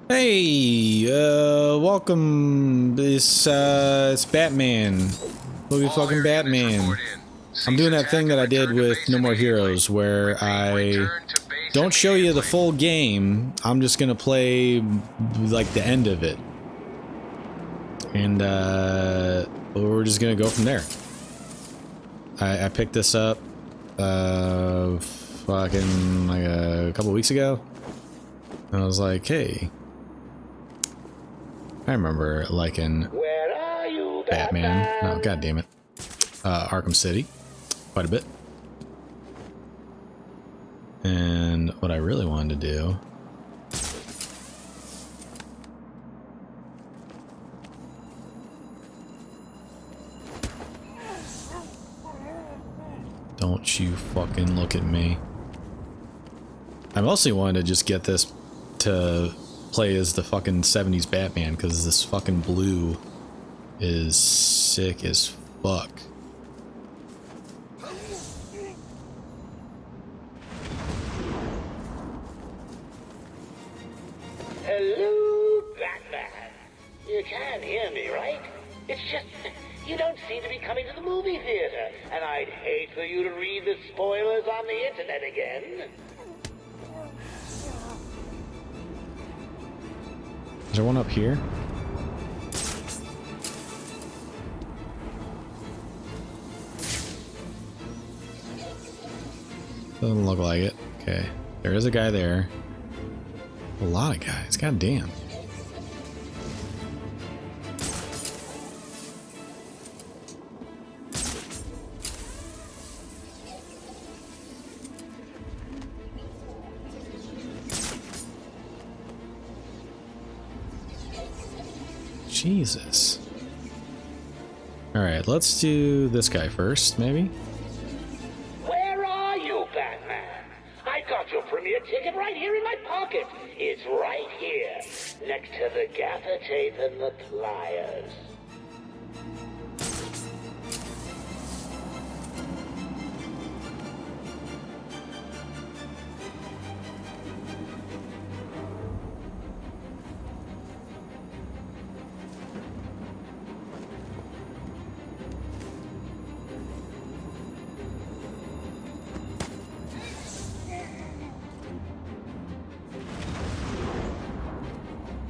Hey, welcome. It's Batman. Movie fucking Batman. I'm doing that thing that I did with No More Heroes, where I don't show you the full game. I'm just gonna play, like, the end of it. And, we're just gonna go from there. I picked this up, fucking, like, a couple weeks ago. And I was like, hey. I remember liking Batman. No, god damn it. Arkham City. Quite a bit. And what I really wanted to do don't you fucking look at me. I mostly wanted to just get this to play as the fucking 70s Batman, because this fucking blue is sick as fuck. Hello, Batman. You can hear me, right? It's just, you don't seem to be coming to the movie theater, and I'd hate for you to read the spoilers on the internet again. Is there one up here? Doesn't look like it. Okay. There is a guy there. A lot of guys. God damn. Jesus. Alright, let's do this guy first, maybe? Where are you, Batman? I've got your premiere ticket right here in my pocket. It's right here, next to the gaffer tape and the pliers.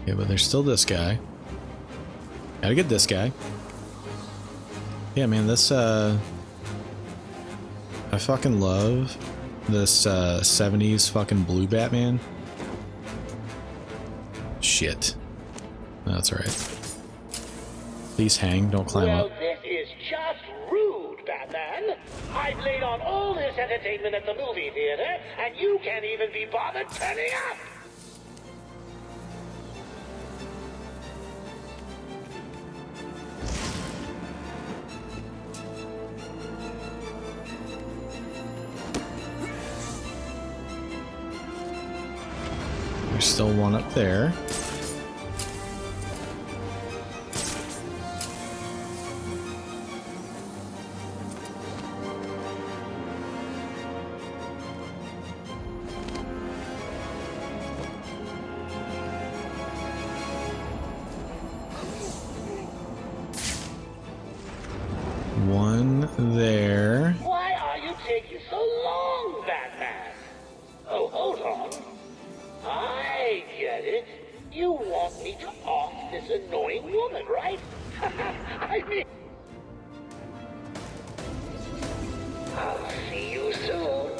Yeah, but there's still this guy. Gotta get this guy. Yeah, man, this, I fucking love this, 70s fucking blue Batman. Shit. That's alright. Please hang, don't climb Well, up. this is just rude, Batman. I've laid on all this entertainment at the movie theater, and you can't even be bothered turning up. There's still one up there. One there. Why are you taking so long, Batman? Oh, hold on. I get it. You want me to off this annoying woman, right? I mean... I'll see you soon.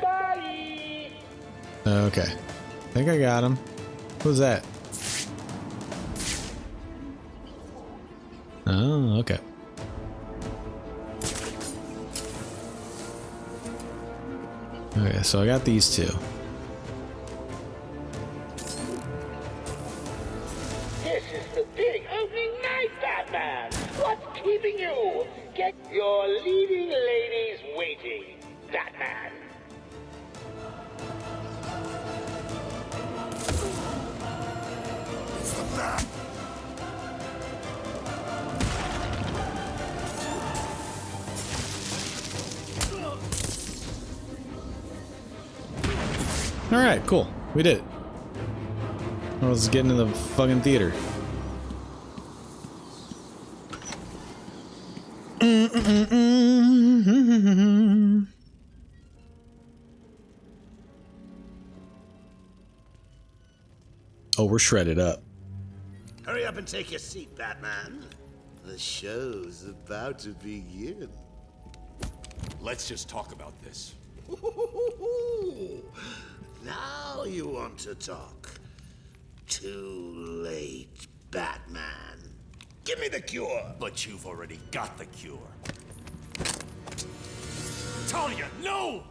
Bye! Okay. I think I got him. Who's that? Oh, okay. Okay, so I got these two. This is the big opening night, Batman! What's keeping you? Get your leading ladies waiting, Batman! Alright, cool. We did it. Let's get into the fucking theater. Oh, we're shredded up. Hurry up and take your seat, Batman. The show's about to begin. Let's just talk about this. Now you want to talk. Too late, Batman. Give me the cure. But you've already got the cure. Talia, no!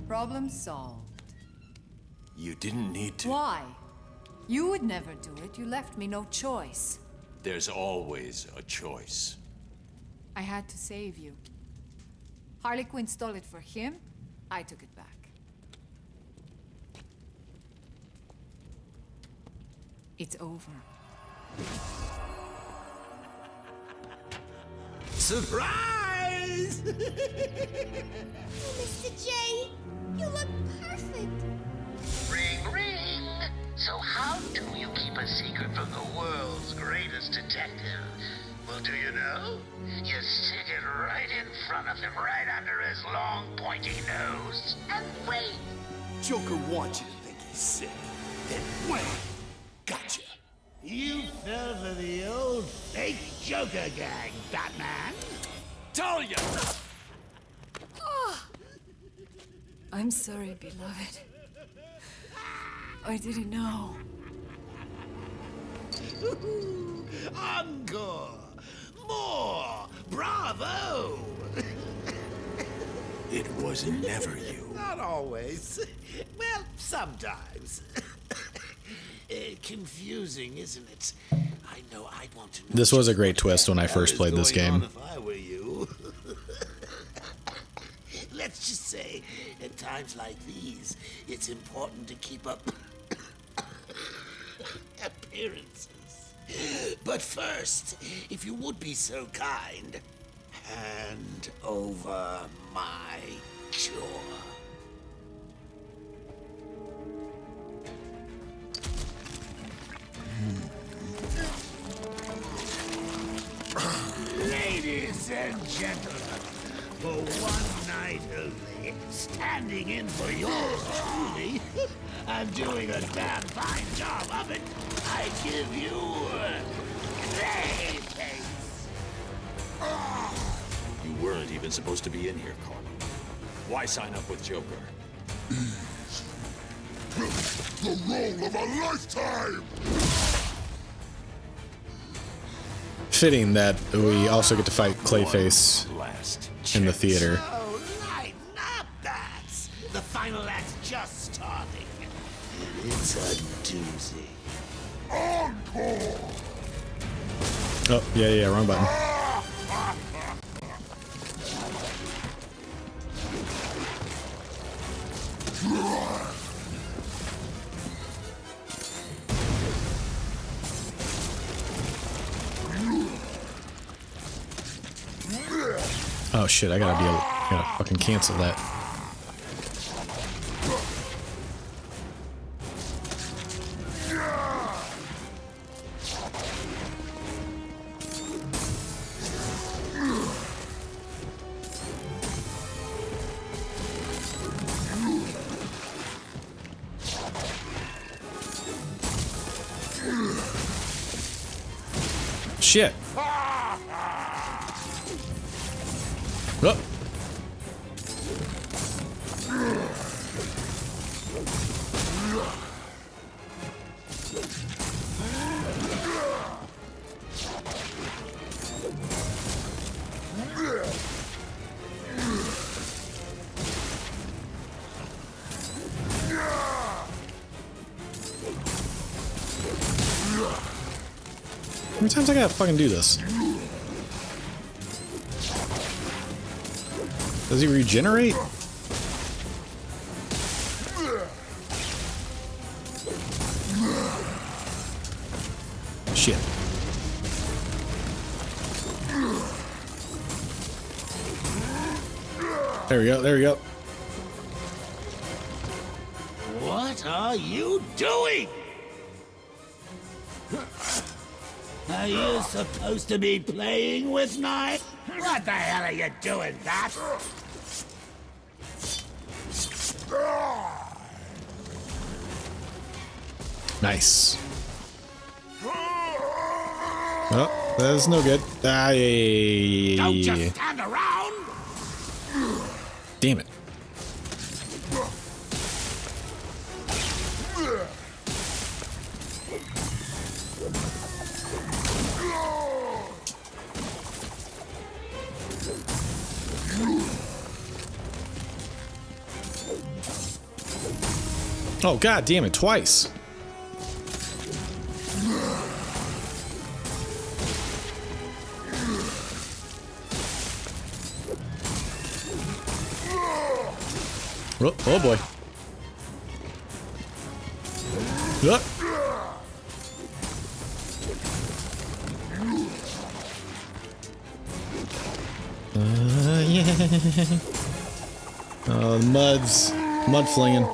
Problem solved. You didn't need to. Why? You would never do it. You left me no choice. There's always a choice. I had to save you. Harley Quinn stole it for him. I took it back. It's over. Surprise! Mr. J, you look perfect. Ring, ring. So how do you keep a secret from the world's greatest detective? Well, do you know? You stick it right in front of him, right under his long, pointy nose, and wait. Joker wants you to think he's sick. Then wham! Gotcha. You fell for the old fake Joker gang, Batman. Talia! I'm sorry, beloved. I didn't know. Encore! More! Bravo! It was never you. Not always. Well, sometimes. Confusing, isn't it? I know I'd want to know. This was a great twist when I first played this game. If I were you. Let's just say, at times like these, it's important to keep up appearances. But first, if you would be so kind, hand over my cure. Ladies and gentlemen, for one night only, standing in for yours truly, and doing a damn fine job of it, I give you Clayface. You weren't even supposed to be in here, Carl. Why sign up with Joker? The role of a lifetime! Fitting that we also get to fight Clayface Last in the chance. theater. Oh, lighten up, bats. The final act's just starting. And it's a doozy. Encore! Oh, yeah, wrong button. Oh shit, I gotta fucking cancel that. Shit. Oh. How many times I gotta fucking do this? Does he regenerate? Shit. There we go. There we go. What are you doing? Are you supposed to be playing with knives? What the hell are you doing, Bat? Nice. Oh, that's no good. Don't just Aye. stand around! Damn it. Oh, god damn it, twice. Oh, oh boy. Oh. Yeah. Oh, the mud flinging.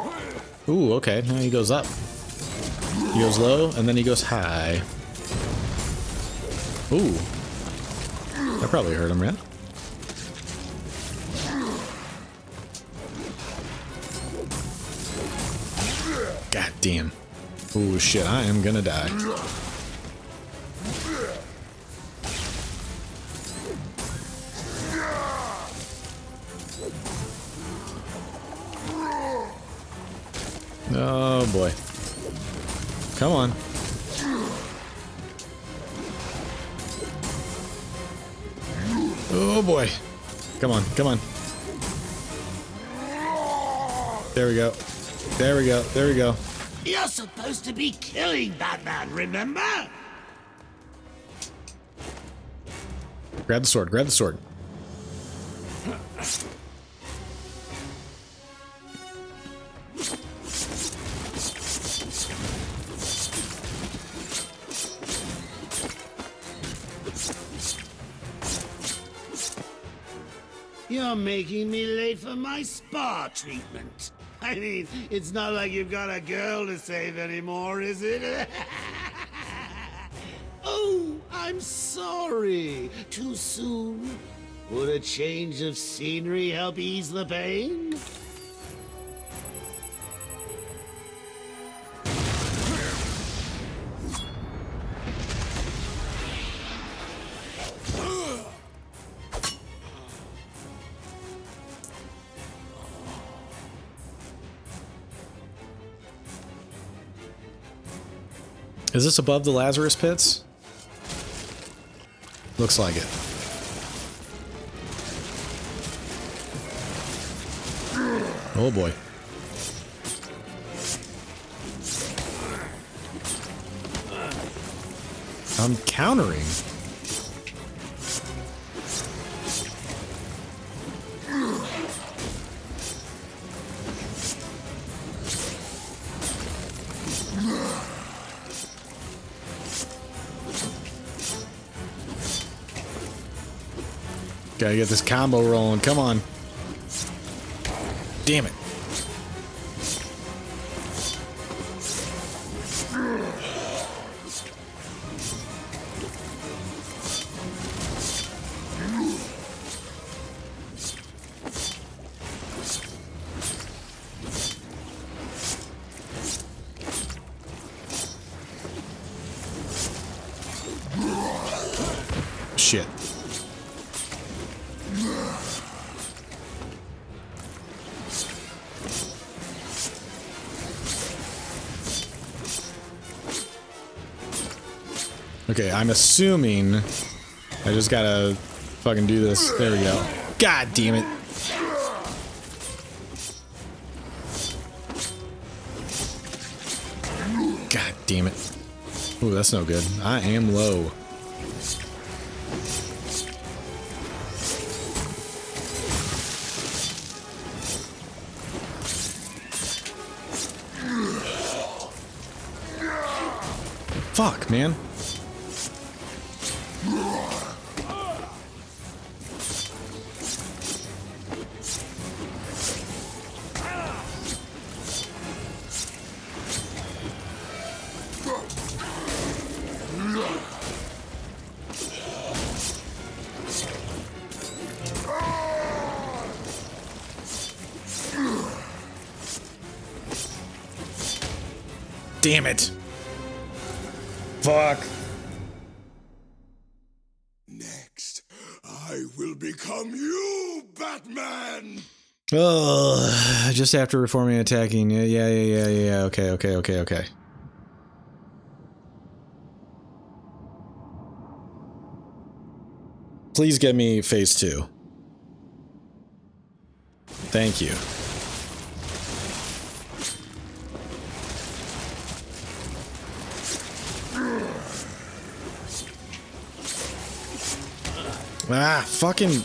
Ooh, okay. Now he goes up. He goes low, and then he goes high. Ooh. That probably hurt him, right? God damn. Ooh, shit, I am gonna die. Oh boy. Come on. Oh boy. Come on, come on. There we go. There we go. There we go. You're supposed to be killing Batman, remember? Grab the sword, grab the sword. You're making me late for my spa treatment. I mean, it's not like you've got a girl to save anymore, is it? Oh, I'm sorry. Too soon? Would a change of scenery help ease the pain? Is this above the Lazarus pits? Looks like it. Oh boy. I'm countering. Gotta get this combo rolling. Come on. Damn it. Shit. Okay, I'm assuming I just gotta fucking do this. There we go. God damn it. God damn it. Ooh, that's no good. I am low. Fuck, man. damn it. Fuck. Next, I will become you, Batman! Oh, just after reforming and attacking. Yeah. Okay. Please get me phase 2. Thank you. Ah, fucking...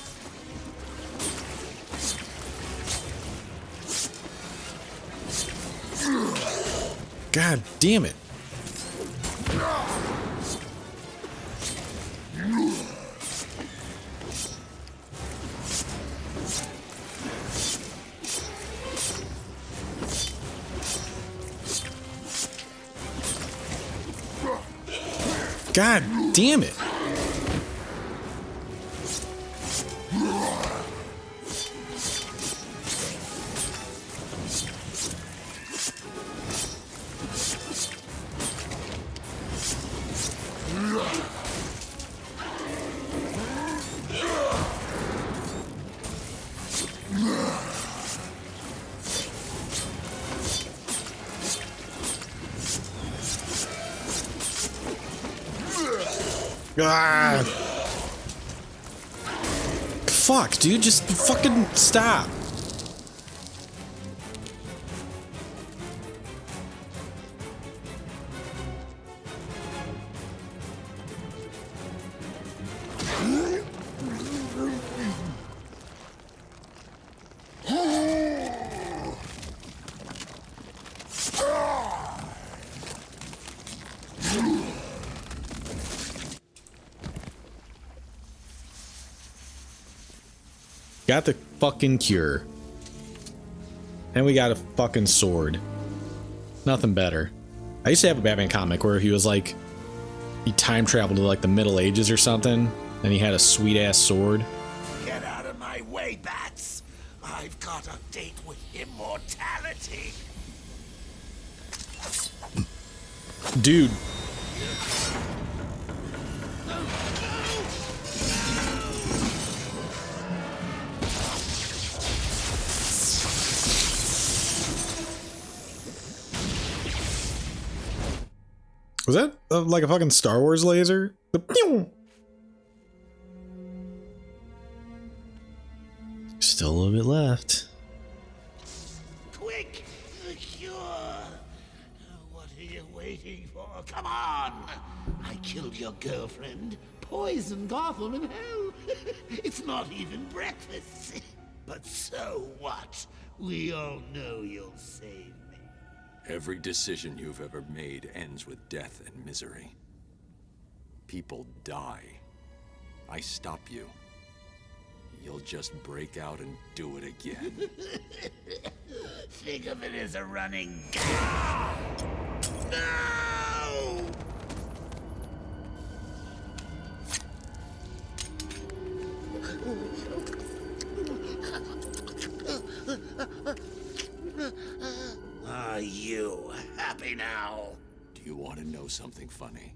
God damn it. God damn it. Ah. Fuck, dude, just fucking stop. Got the fucking cure. And we got a fucking sword. Nothing better. I used to have a Batman comic where he was like, he time traveled to like the Middle Ages or something, and he had a sweet ass sword. Get out of my way, Bats! I've got a date with immortality! Dude. Was that like a fucking Star Wars laser? The pew! Still a little bit left. Quick! The cure! What are you waiting for? Come on! I killed your girlfriend, poisoned Gotham in hell. It's not even breakfast. But so what? We all know you'll save me. Every decision you've ever made ends with death and misery. People die. I stop you. You'll just break out and do it again. Think of it as a running gag. No! Are you happy now? Do you want to know something funny?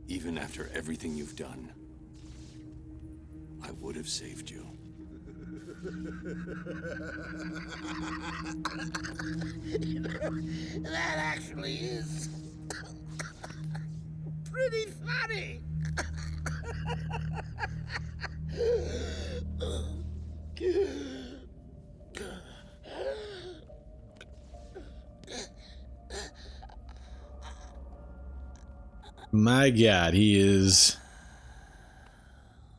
Even after everything you've done, I would have saved you. That actually is pretty funny. My God, he is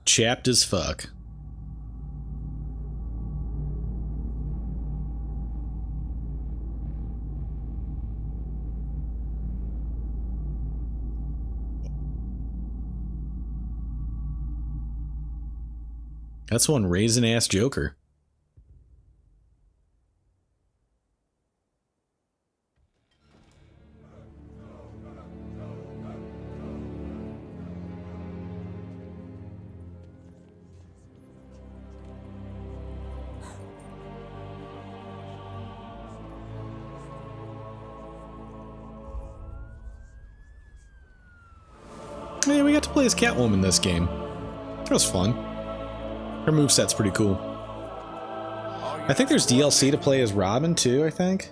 chapped as fuck. That's one raisin-ass Joker. Yeah, we got to play as Catwoman this game. It was fun. Her moveset's pretty cool. I think there's DLC to play as Robin too, I think.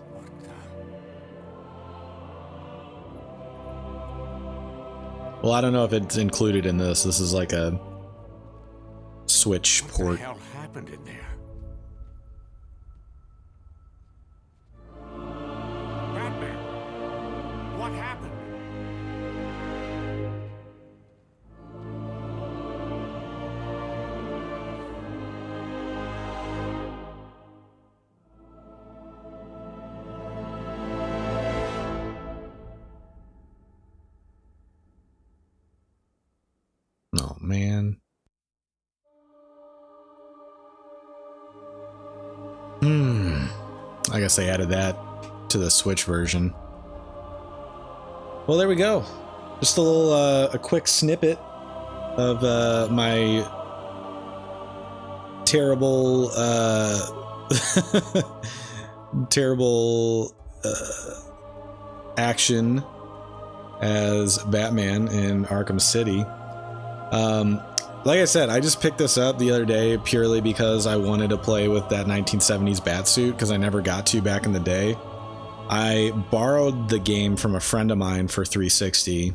Well, I don't know if it's included in this. This is like a Switch port. What the hell happened in there? Batman, what happened? Oh, man. I guess they added that to the Switch version. Well, there we go. Just a little, a quick snippet of my terrible, terrible action as Batman in Arkham City. Like I said, I just picked this up the other day purely because I wanted to play with that 1970s Batsuit because I never got to back in the day. I borrowed the game from a friend of mine for 360,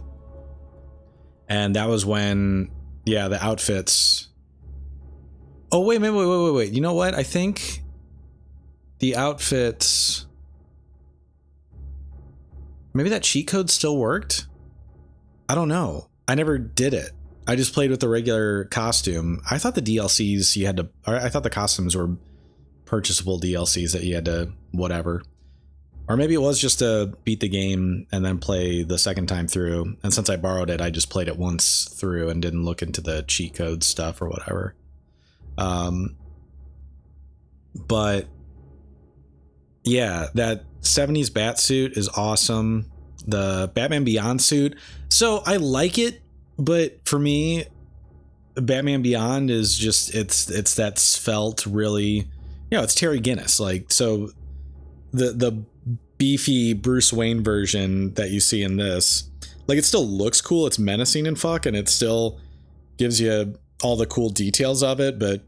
and that was when, yeah, the outfits. Oh, wait. You know what? I think the outfits. Maybe that cheat code still worked? I don't know. I never did it. I just played with the regular costume. I thought the DLCs you had to, I thought the costumes were purchasable DLCs that you had to whatever. Or maybe it was just to beat the game and then play the second time through. And since I borrowed it, I just played it once through and didn't look into the cheat code stuff or whatever. But yeah, that 70s Batsuit is awesome. The Batman Beyond suit. So I like it. But for me, Batman Beyond is just, it's that svelte, really, you know, it's Terry Guinness. Like, so the beefy Bruce Wayne version that you see in this, like, it still looks cool. It's menacing and fuck, and it still gives you all the cool details of it. But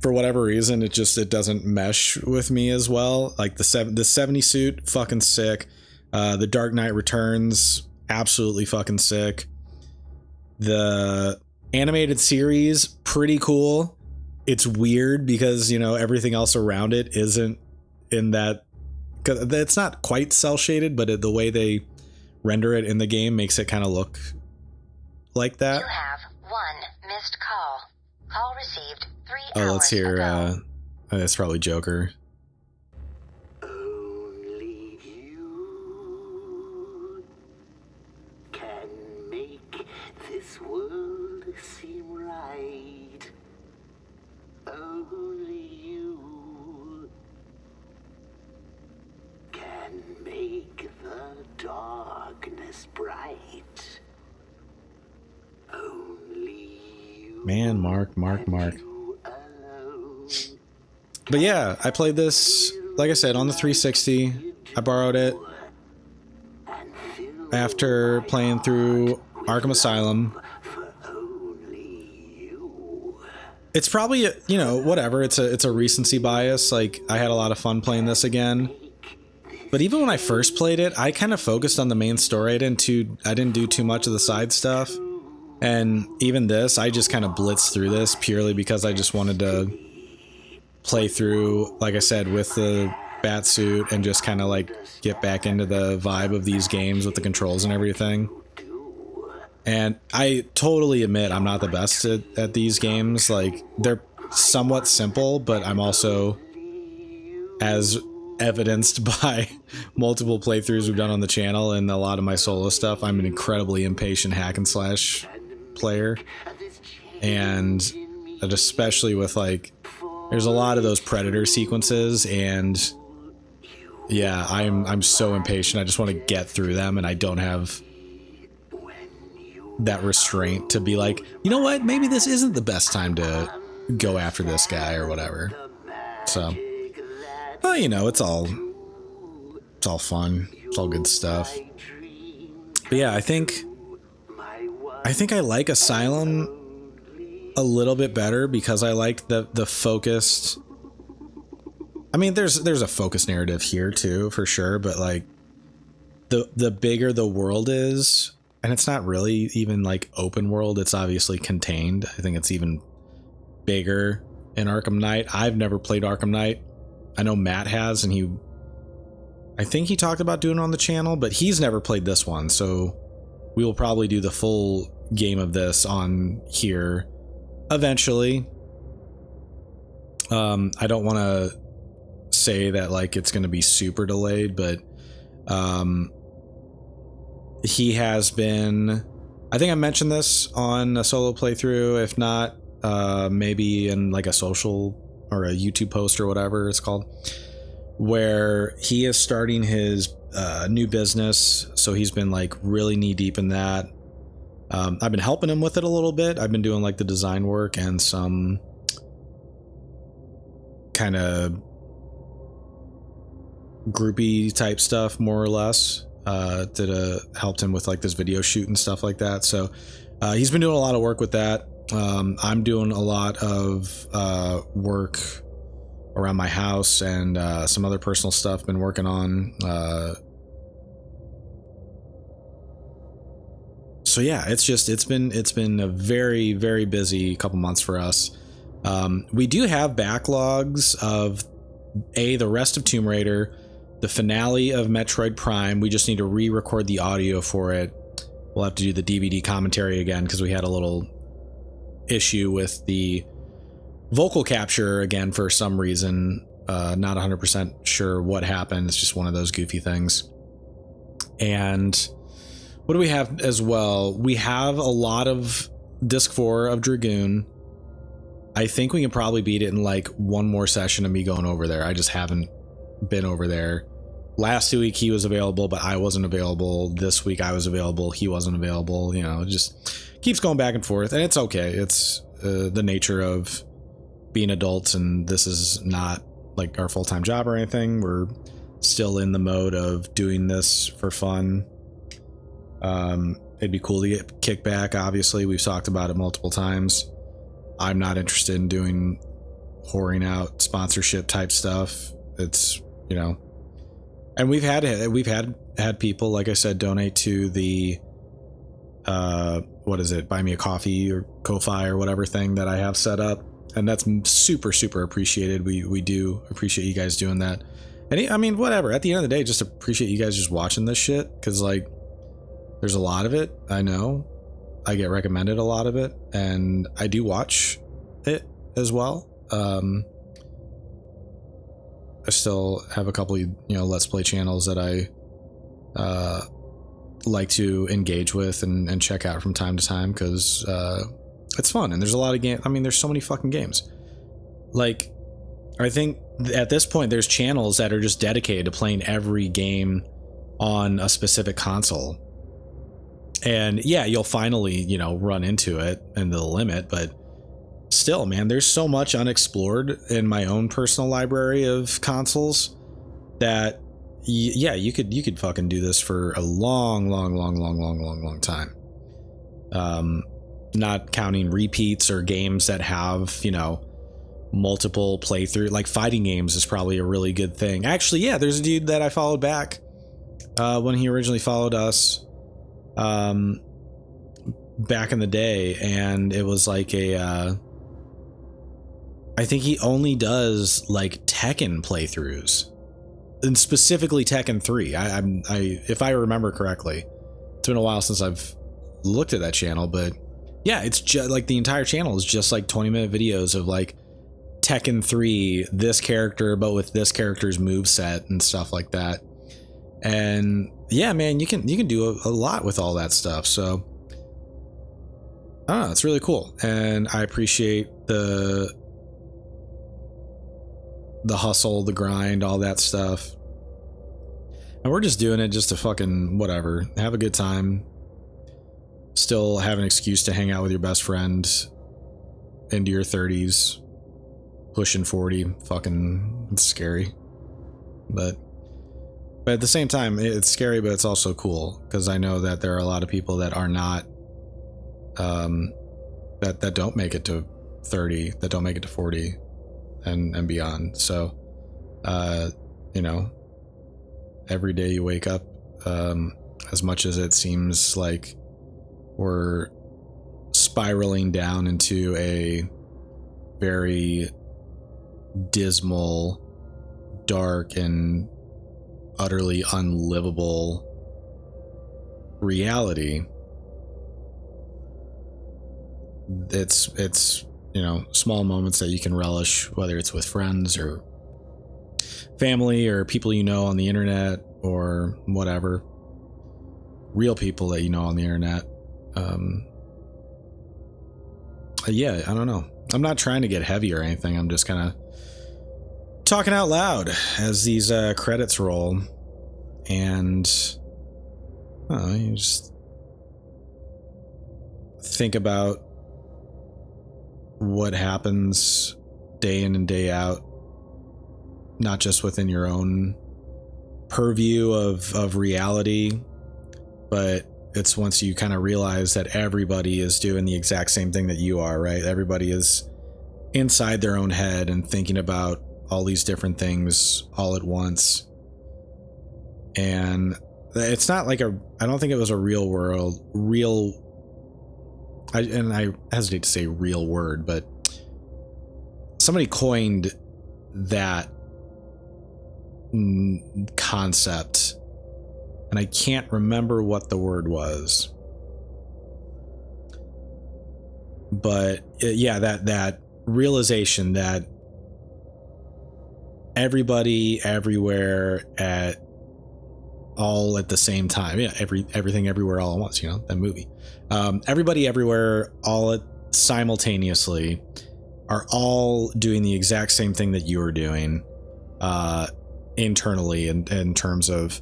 for whatever reason, it doesn't mesh with me as well. Like the 70 suit, fucking sick. The Dark Knight Returns, absolutely fucking sick. The animated series, pretty cool. It's weird because, you know, everything else around it isn't in that. It's not quite cel shaded, but the way they render it in the game makes it kind of look like that. You have one missed call. Call received 3 hours Oh, let's hear. ago. That's probably Joker. Only you can make this world seem right. Only you can make the darkness bright. Only you. Man, Mark. You alone. But yeah, I played this, like I said, on the 360. I borrowed it after playing through Arkham Asylum. It's probably, you know, whatever. It's a recency bias. Like, I had a lot of fun playing this again. But even when I first played it, I kind of focused on the main story. I didn't do too much of the side stuff. And even this, I just kind of blitzed through this purely because I just wanted to play through, like I said, with the Batsuit and just kind of like get back into the vibe of these games with the controls and everything. And I totally admit I'm not the best at these games. Like, they're somewhat simple, but I'm also, as evidenced by multiple playthroughs we've done on the channel and a lot of my solo stuff, I'm an incredibly impatient hack and slash player. And especially with, like, there's a lot of those Predator sequences, and yeah, I'm so impatient. I just want to get through them, and I don't have that restraint to be like, you know what, maybe this isn't the best time to go after this guy or whatever. So, well, you know, it's all fun. It's all good stuff. But yeah, I think I think I like Asylum a little bit better because I like the focused. I mean, there's a focused narrative here too, for sure, but like the bigger the world is, and it's not really even like open world, it's obviously contained. I think it's even bigger in Arkham Knight. I've never played Arkham Knight. I know Matt has, and I think he talked about doing it on the channel, but he's never played this one, so we will probably do the full game of this on here eventually. I don't want to say that like it's going to be super delayed, but he has been, I think I mentioned this on a solo playthrough, if not maybe in like a social or a YouTube post or whatever it's called, where he is starting his new business. So he's been like really knee deep in that. I've been helping him with it a little bit. I've been doing like the design work and some kind of groupie type stuff, more or less. Helped him with like this video shoot and stuff like that. So he's been doing a lot of work with that. I'm doing a lot of work around my house and some other personal stuff been working on. So yeah, it's been a very, very busy couple months for us. We do have backlogs of the rest of Tomb Raider, the finale of Metroid Prime. We just need to re-record the audio for it. We'll have to do the DVD commentary again because we had a little issue with the vocal capture again for some reason. Not 100% sure what happened. It's just one of those goofy things. And what do we have as well? We have a lot of Disc 4 of Dragoon. I think we can probably beat it in like one more session of me going over there. I just haven't been over there. Last week he was available, but I wasn't available. This week I was available, he wasn't available. You know, it just keeps going back and forth, and it's okay. It's the nature of being adults, and this is not like our full-time job or anything. We're still in the mode of doing this for fun. It'd be cool to get kickback. Obviously, we've talked about it multiple times. I'm not interested in doing whoring out sponsorship type stuff. It's, you know, and we've had people, like I said, donate to the what is it, buy me a coffee or Ko-Fi or whatever thing that I have set up, and that's super, super appreciated. We do appreciate you guys doing that. And I mean, whatever, at the end of the day, just appreciate you guys just watching this shit, because like there's a lot of it. I know I get recommended a lot of it, and I do watch it as well. I still have a couple of, Let's Play channels that I like to engage with and check out from time to time, because it's fun, and there's a lot of games. I mean, there's so many fucking games. Like, I think at this point there's channels that are just dedicated to playing every game on a specific console. And yeah, you'll finally, run into it and the limit, but still, man, there's so much unexplored in my own personal library of consoles that yeah, you could fucking do this for a long time. Not counting repeats or games that have, multiple playthrough, like fighting games is probably a really good thing. Actually, yeah, there's a dude that I followed back when he originally followed us back in the day, and it was like I think he only does like Tekken playthroughs, and specifically Tekken 3. If I remember correctly, it's been a while since I've looked at that channel, but yeah, it's just like the entire channel is just like 20-minute videos of like Tekken 3, this character, but with this character's moveset and stuff like that. And yeah, man, you can do a lot with all that stuff. So I don't know, it's really cool, and I appreciate the hustle, the grind, all that stuff. And we're just doing it just to fucking whatever, have a good time, still have an excuse to hang out with your best friend into your 30s, pushing 40. Fucking, it's scary, but at the same time, it's scary, but it's also cool, because I know that there are a lot of people that are not that don't make it to 30, that don't make it to 40 and beyond. So, you know, every day you wake up, as much as it seems like we're spiraling down into a very dismal, dark, and utterly unlivable reality, it's you know, small moments that you can relish, whether it's with friends or family or people you know on the internet or whatever, real people that you know on the internet. Yeah, I don't know. I'm not trying to get heavy or anything. I'm just kind of talking out loud as these credits roll, and you just think about what happens day in and day out, not just within your own purview of reality, but it's once you kind of realize that everybody is doing the exact same thing that you are, right? Everybody is inside their own head and thinking about all these different things all at once. And it's not like I don't think it was a I hesitate to say real word, but somebody coined that concept, and I can't remember what the word was, but yeah, that realization that everybody everywhere all at the same time. Yeah, everything everywhere all at once, you know, that movie. Everybody everywhere all simultaneously are all doing the exact same thing that you are doing internally, in terms of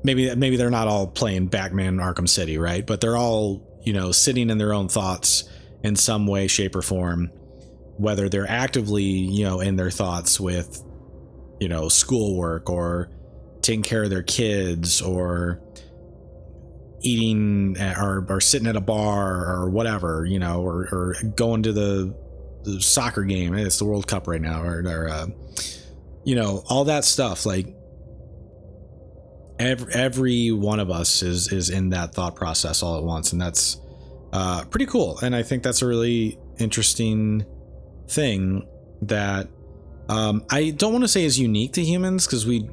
maybe they're not all playing Batman Arkham City, right? But they're all, you know, sitting in their own thoughts in some way, shape, or form, whether they're actively, you know, in their thoughts with, you know, schoolwork or taking care of their kids or eating or sitting at a bar or whatever, you know, or going to the soccer game. It's the World Cup right now, or you know, all that stuff. Like every one of us is in that thought process all at once, and that's pretty cool. And I think that's a really interesting thing that I don't want to say is unique to humans, because we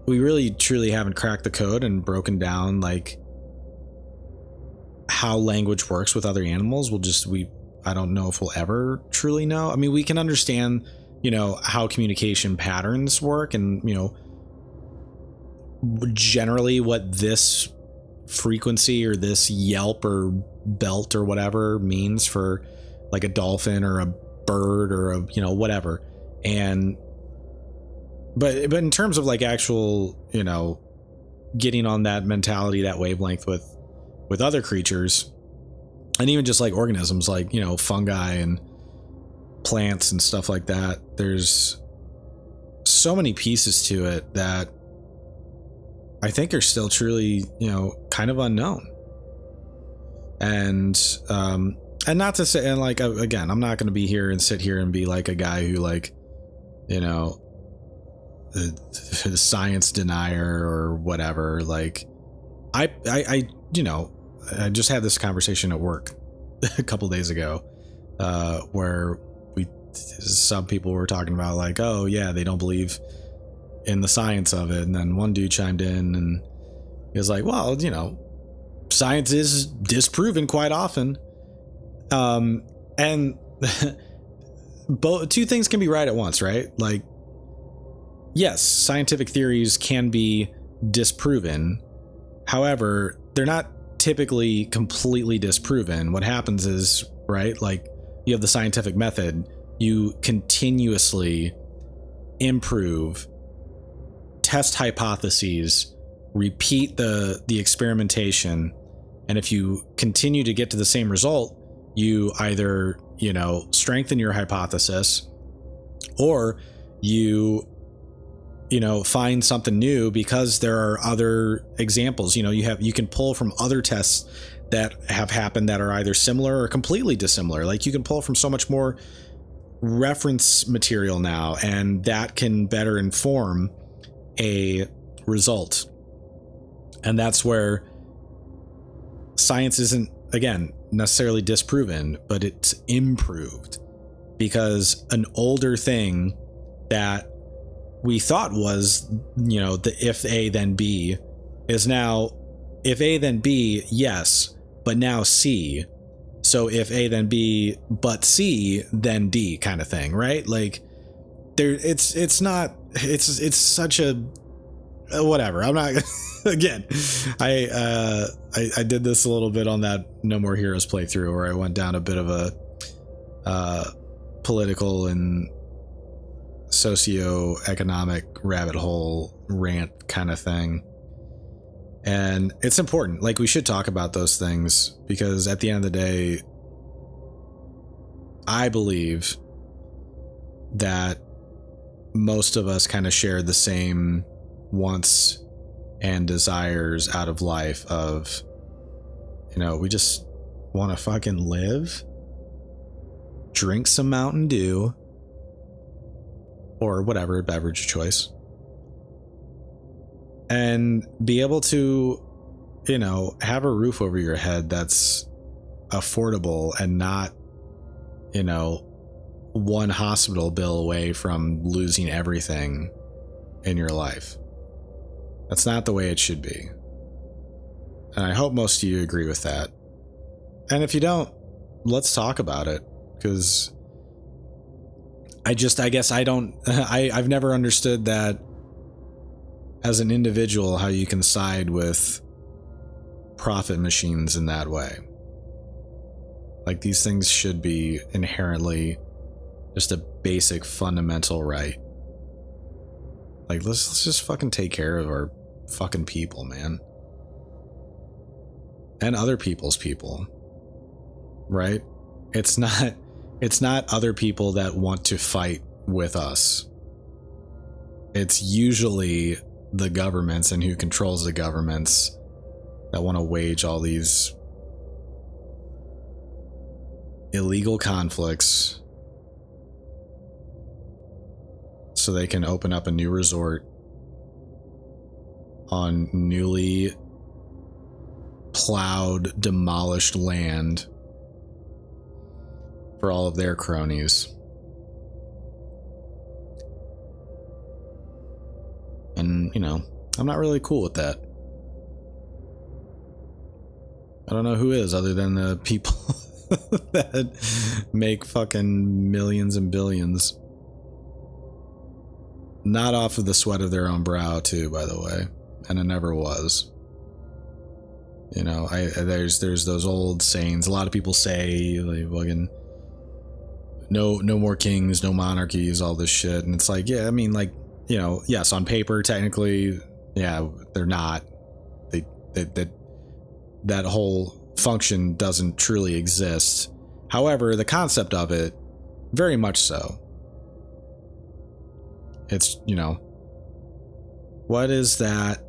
really truly haven't cracked the code and broken down like how language works with other animals. I don't know if we'll ever truly know. I mean, we can understand, you know, how communication patterns work, and, you know, generally what this frequency or this yelp or belt or whatever means for like a dolphin or a bird or a, you know, whatever. And but in terms of like actual, you know, getting on that mentality, that wavelength with other creatures, and even just like organisms like, you know, fungi and plants and stuff like that, there's so many pieces to it that I think are still truly, you know, kind of unknown. And not to say, and like, again, I'm not going to be here and sit here and be like a guy who, like, you know, the science denier or whatever. Like I you know, I just had this conversation at work a couple days ago, where some people were talking about like, oh yeah, they don't believe in the science of it. And then one dude chimed in and he was like, well, you know, science is disproven quite often. And two things can be right at once, right? Like, yes, scientific theories can be disproven. However, they're not typically completely disproven. What happens is, right, like you have the scientific method, you continuously improve, test hypotheses, repeat the experimentation, and if you continue to get to the same result, you either, you know, strengthen your hypothesis, or you find something new because there are other examples. You can pull from other tests that have happened that are either similar or completely dissimilar. Like, you can pull from so much more reference material now, and that can better inform a result. And that's where science isn't, again, necessarily disproven, but it's improved, because an older thing that we thought was, the if A then B, is now if A then B, yes, but now C. So if A then B but C then D, kind of thing, right? Like, it's such a whatever. I'm not again. I did this a little bit on that No More Heroes playthrough, where I went down a bit of a political and socio-economic rabbit hole rant kind of thing. And it's important. Like, we should talk about those things, because at the end of the day, I believe that most of us kind of share the same wants and desires out of life of, we just want to fucking live, drink some Mountain Dew, or whatever beverage of choice, and be able to, have a roof over your head that's affordable, and not, one hospital bill away from losing everything in your life. That's not the way it should be. And I hope most of you agree with that. And if you don't, let's talk about it, because I've never understood that as an individual, how you can side with profit machines in that way. Like, these things should be inherently just a basic fundamental right. Like, let's just fucking take care of our fucking people, man. And other people's people. Right? It's not other people that want to fight with us. It's usually the governments and who controls the governments that want to wage all these illegal conflicts so they can open up a new resort on newly plowed, demolished land for all of their cronies. And, I'm not really cool with that. I don't know who is, other than the people that make fucking millions and billions. Not off of the sweat of their own brow, too, by the way. And it never was. There's those old sayings. A lot of people say, like, fucking, no more kings, no monarchies, all this shit. And it's like, yeah, I mean, like, yes, on paper, technically, yeah, they're not. That whole function doesn't truly exist. However, the concept of it, very much so. It's, what is that?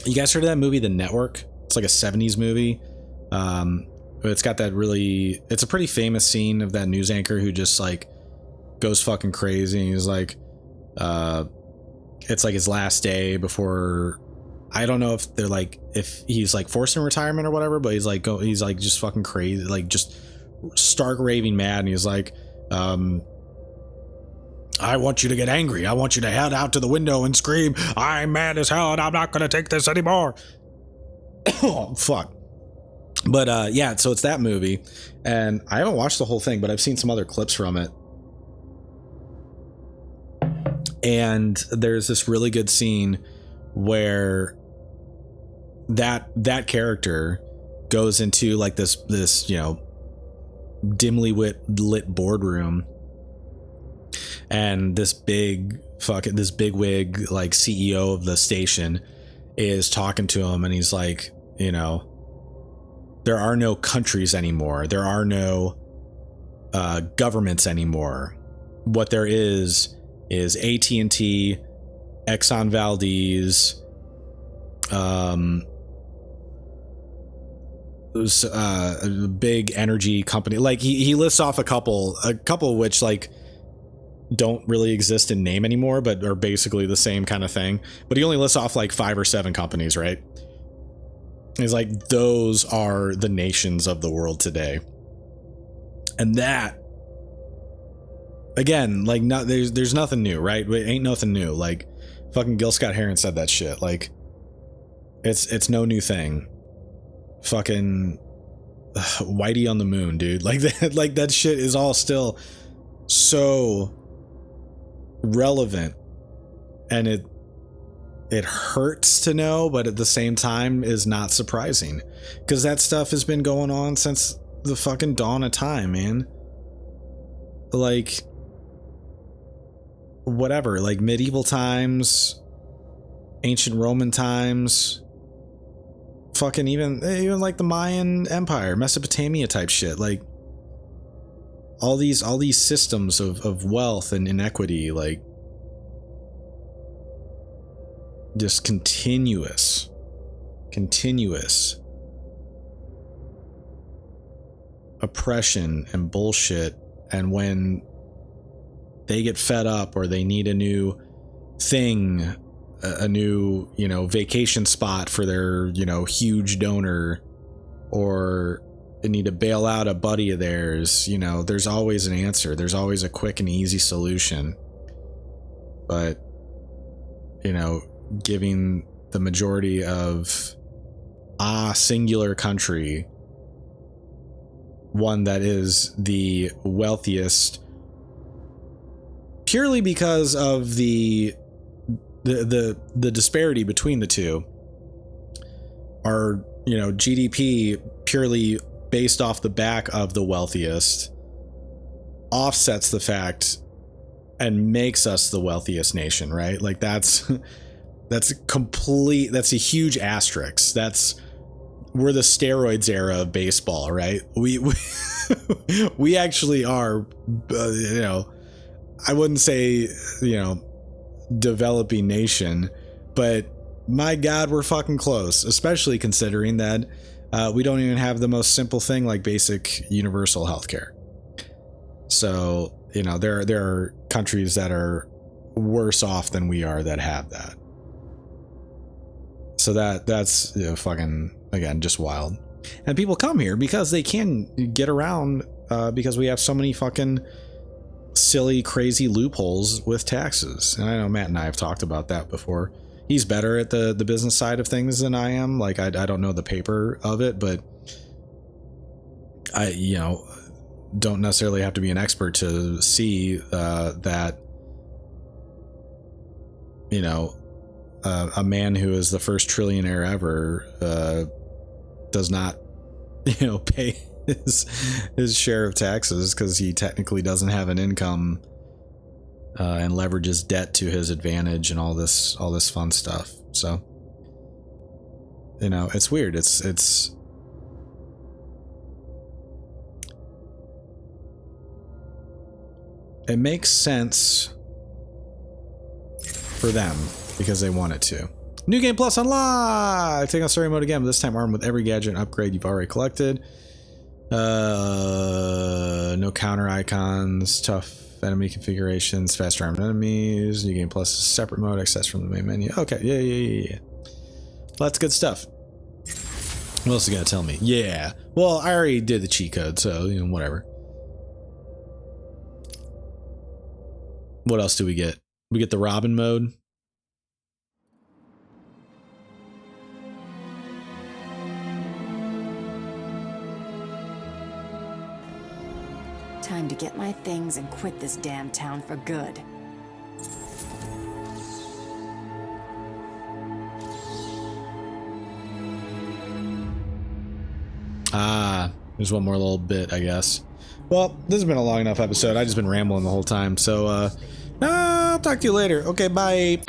You guys heard of that movie, The Network? It's like a 70s movie. It's got that it's a pretty famous scene of that news anchor who just, like, goes fucking crazy. And he's like, it's like his last day before, I don't know if they're like, if he's like forced in retirement or whatever, but he's like just fucking crazy, like just stark raving mad. And he's like, I want you to get angry. I want you to head out to the window and scream, I'm mad as hell and I'm not going to take this anymore. Oh, fuck. But yeah, so it's that movie. And I haven't watched the whole thing, but I've seen some other clips from it. And there's this really good scene where that character goes into like this dimly lit boardroom, and this big wig like CEO of the station is talking to him, and he's like, there are no countries anymore, there are no governments anymore. What there is is AT&T, Exxon Valdez, a big energy company. Like he lists off a couple which like don't really exist in name anymore, but are basically the same kind of thing. But he only lists off like 5 or 7 companies, right? He's like, those are the nations of the world today. And that, again, like, not there's nothing new, right? It ain't nothing new. Like, fucking Gil Scott-Heron said that shit. Like, it's no new thing. Fucking Whitey on the moon, dude. Like that shit is all still so relevant, and it hurts to know, but at the same time is not surprising, because that stuff has been going on since the fucking dawn of time, man. Like, whatever, like medieval times, ancient Roman times, fucking even like the Mayan Empire, Mesopotamia type shit. Like all these systems of wealth and inequity, like just continuous oppression and bullshit. And when they get fed up or they need a new thing, a new, vacation spot for their, huge donor, or they need to bail out a buddy of theirs, there's always an answer. There's always a quick and easy solution. But, giving the majority of a singular country, one that is the wealthiest, purely because of the disparity between the two, are, GDP purely based off the back of the wealthiest, offsets the fact and makes us the wealthiest nation, right? Like that's a huge asterisk. We're the steroids era of baseball, right? We actually are, I wouldn't say, developing nation, but my God, we're fucking close, especially considering that we don't even have the most simple thing like basic universal healthcare. So, there are countries that are worse off than we are that have that. So that's fucking, again, just wild. And people come here because they can get around, because we have so many fucking silly, crazy loopholes with taxes. And I know Matt and I have talked about that before. He's better at the business side of things than I am. Like, I don't know the paper of it, but I, don't necessarily have to be an expert to see that, a man who is the first trillionaire ever does not, pay his share of taxes because he technically doesn't have an income, and leverages debt to his advantage and all this fun stuff. So, it's weird. It's it makes sense for them because they want it to. New Game Plus unlocked! Take on story mode again, but this time armed with every gadget and upgrade you've already collected. No counter icons, tough enemy configurations, faster armed enemies. New Game Plus is separate mode, access from the main menu. Okay, yeah. Well, that's good stuff. What else you gotta tell me? Yeah. Well, I already did the cheat code, so, whatever. What else do we get? We get the Robin mode. Time to get my things and quit this damn town for good. There's one more little bit, I guess. Well, this has been a long enough episode. I've just been rambling the whole time. So, I'll talk to you later. Okay, bye.